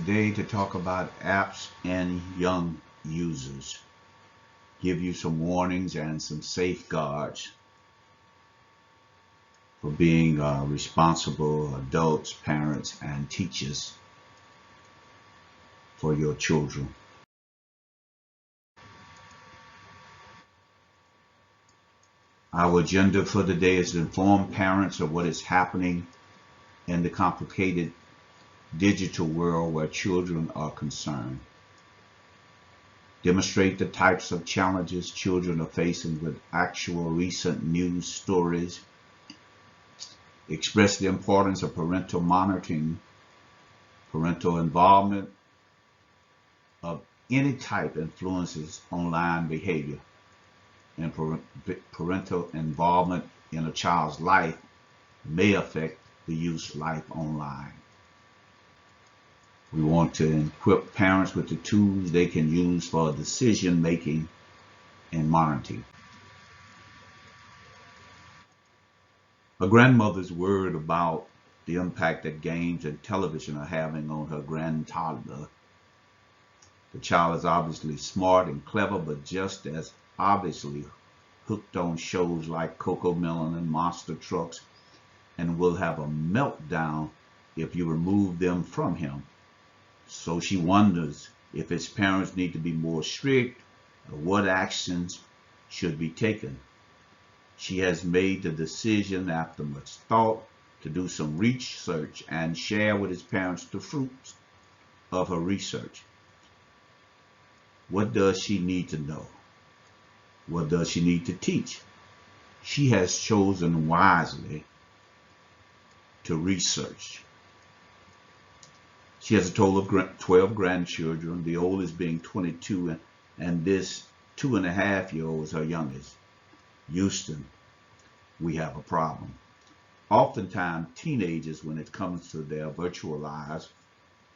today to talk about apps and young users. Give you some warnings and some safeguards for being responsible adults, parents, and teachers for your children. Our agenda for today is to inform parents of what is happening in the complicated digital world where children are concerned. Demonstrate the types of challenges children are facing with actual recent news stories. Express the importance of parental monitoring, parental involvement of any type influences online behavior, and parental involvement in a child's life may affect the youth's life online. We want to equip parents with the tools they can use for decision making and monitoring. A grandmother's word about the impact that games and television are having on her grandtoddler. The child is obviously smart and clever, but just as obviously hooked on shows like Cocomelon and Monster Trucks, and will have a meltdown if you remove them from him. So she wonders if his parents need to be more strict or what actions should be taken. She has made the decision after much thought to do some research and share with his parents the fruits of her research. What does she need to know? What does she need to teach? She has chosen wisely to research. She has a total of 12 grandchildren, the oldest being 22, and this 2.5-year-old is her youngest. Houston, we have a problem. Oftentimes, teenagers, when it comes to their virtual lives,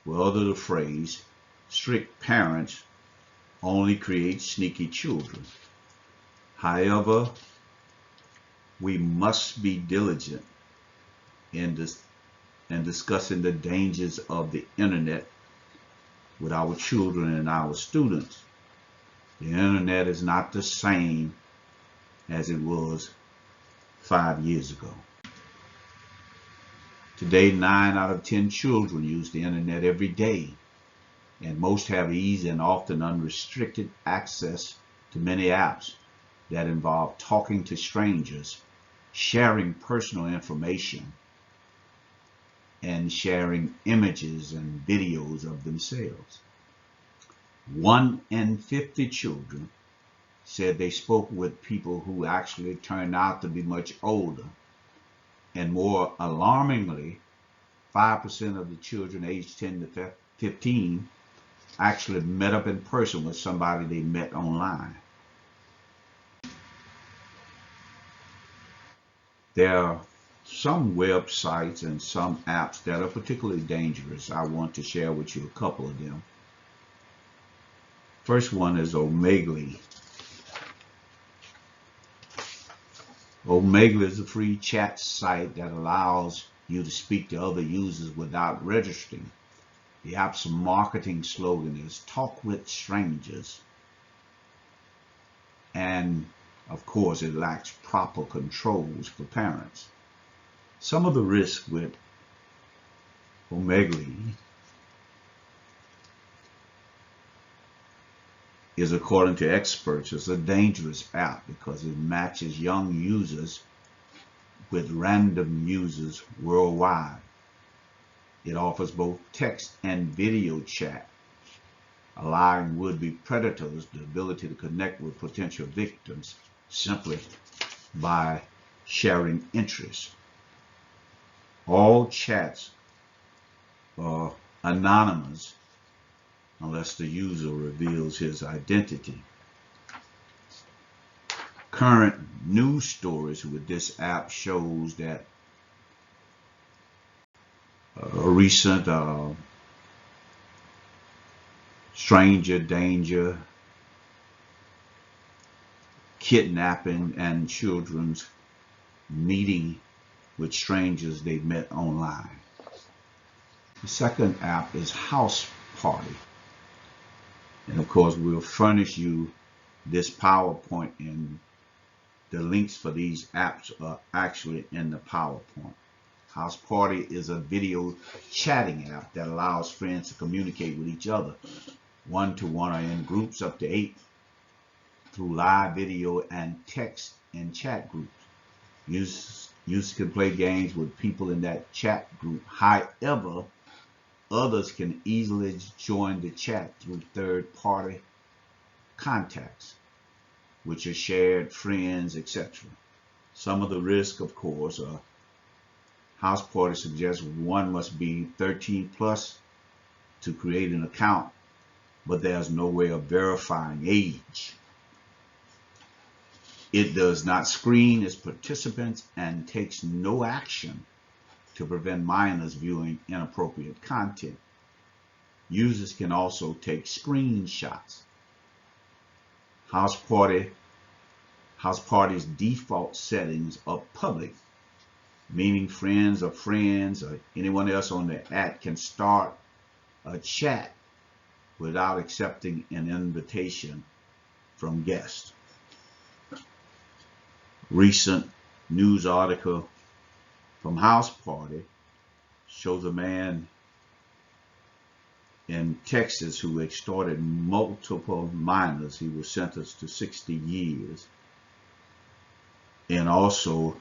will utter the phrase, strict parents only create sneaky children. However, we must be diligent in discussing the dangers of the internet with our children and our students. The internet is not the same as it was 5 years ago. Today, 9 out of 10 children use the internet every day, and most have easy and often unrestricted access to many apps that involve talking to strangers, sharing personal information, and sharing images and videos of themselves. 1 in 50 children said they spoke with people who actually turned out to be much older. And more alarmingly, 5% of the children aged 10 to 15 actually met up in person with somebody they met online. There are some websites and some apps that are particularly dangerous. I want to share with you a couple of them. First one is Omegle. Omegle is a free chat site that allows you to speak to other users without registering. The app's marketing slogan is "Talk with strangers." And of course, it lacks proper controls for parents. Some of the risks with Omegle is, according to experts, is a dangerous app because it matches young users with random users worldwide. It offers both text and video chat, allowing would-be predators the ability to connect with potential victims simply by sharing interests. All chats are anonymous unless the user reveals his identity. Current news stories with this app shows that a recent stranger danger, kidnapping, and children's meeting with strangers they met online. The second app is House party. And of course, we'll furnish you this PowerPoint, and the links for these apps are actually in the PowerPoint. House Party is a video chatting app that allows friends to communicate with each other one-to-one or in groups up to 8 through live video and text and chat groups. Users can play games with people in that chat group. However, others can easily join the chat through third-party contacts, which are shared friends, etc. Some of the risks, of course, are House Party suggests one must be 13 plus to create an account, but there's no way of verifying age. It does not screen its participants and takes no action to prevent minors viewing inappropriate content. Users can also take screenshots. House Party's default settings are public, meaning friends or anyone else on the app can start a chat without accepting an invitation from guests. Recent news article from House Party shows a man in Texas who extorted multiple minors. He was sentenced to 60 years, and also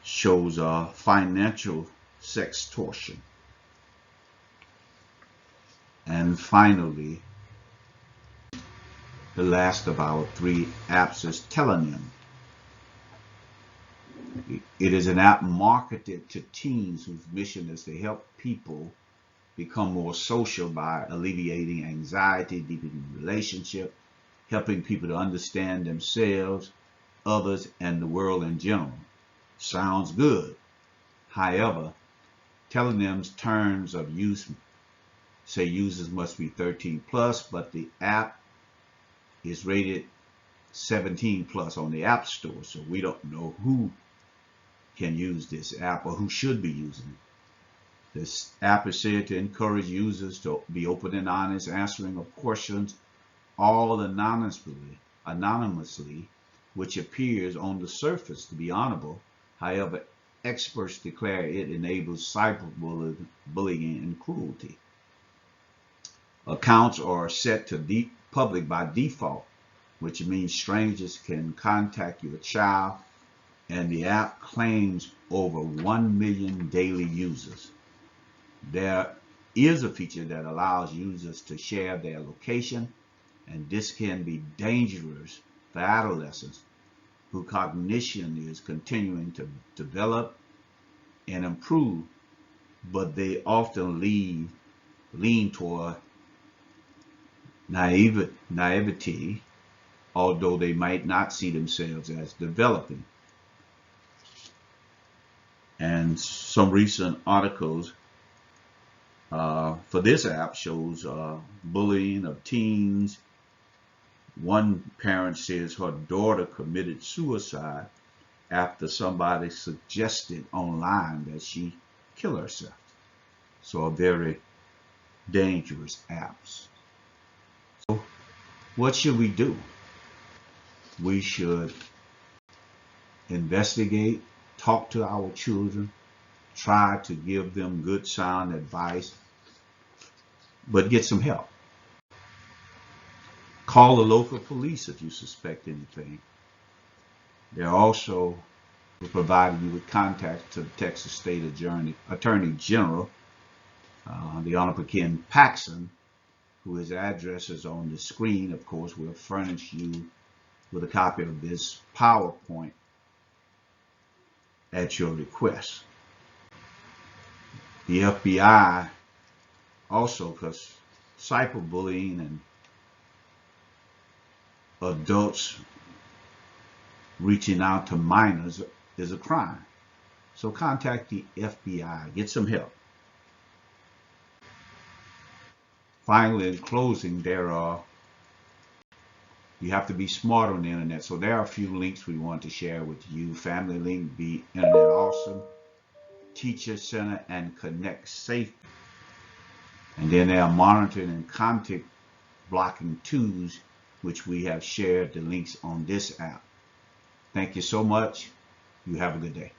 shows financial sextortion. And finally, the last of our 3 apps is Telenym. It is an app marketed to teens whose mission is to help people become more social by alleviating anxiety, deepening relationships, helping people to understand themselves, others, and the world in general. Sounds good. However, Telenym's terms of use say users must be 13 plus, but the app is rated 17 plus on the App Store, so we don't know who can use this app or who should be using it. This app is said to encourage users to be open and honest, answering of questions all anonymously, which appears on the surface to be honorable. However, experts declare it enables cyberbullying and cruelty. Accounts are set to public by default, which means strangers can contact your child, and the app claims over 1 million daily users. There is a feature that allows users to share their location, and this can be dangerous for adolescents whose cognition is continuing to develop and improve, but they often lean toward naivety, although they might not see themselves as developing. And some recent articles for this app shows bullying of teens. One parent says her daughter committed suicide after somebody suggested online that she kill herself. So a very dangerous apps. So what should we do? We should investigate, talk to our children, try to give them good sound advice, but get some help. Call the local police if you suspect anything. They're also providing you with contact to the Texas State Attorney General, the Honorable Ken Paxson, whose address is on the screen. Of course, we'll furnish you with a copy of this PowerPoint at your request. The FBI also, because cyberbullying and adults reaching out to minors is a crime. So contact the FBI, get some help. Finally, in closing, you have to be smart on the internet. So there are a few links we want to share with you. Family Link, Be Internet Awesome, Teacher Center, and Connect Safe. And then there are monitoring and content blocking tools, which we have shared the links on this app. Thank you so much. You have a good day.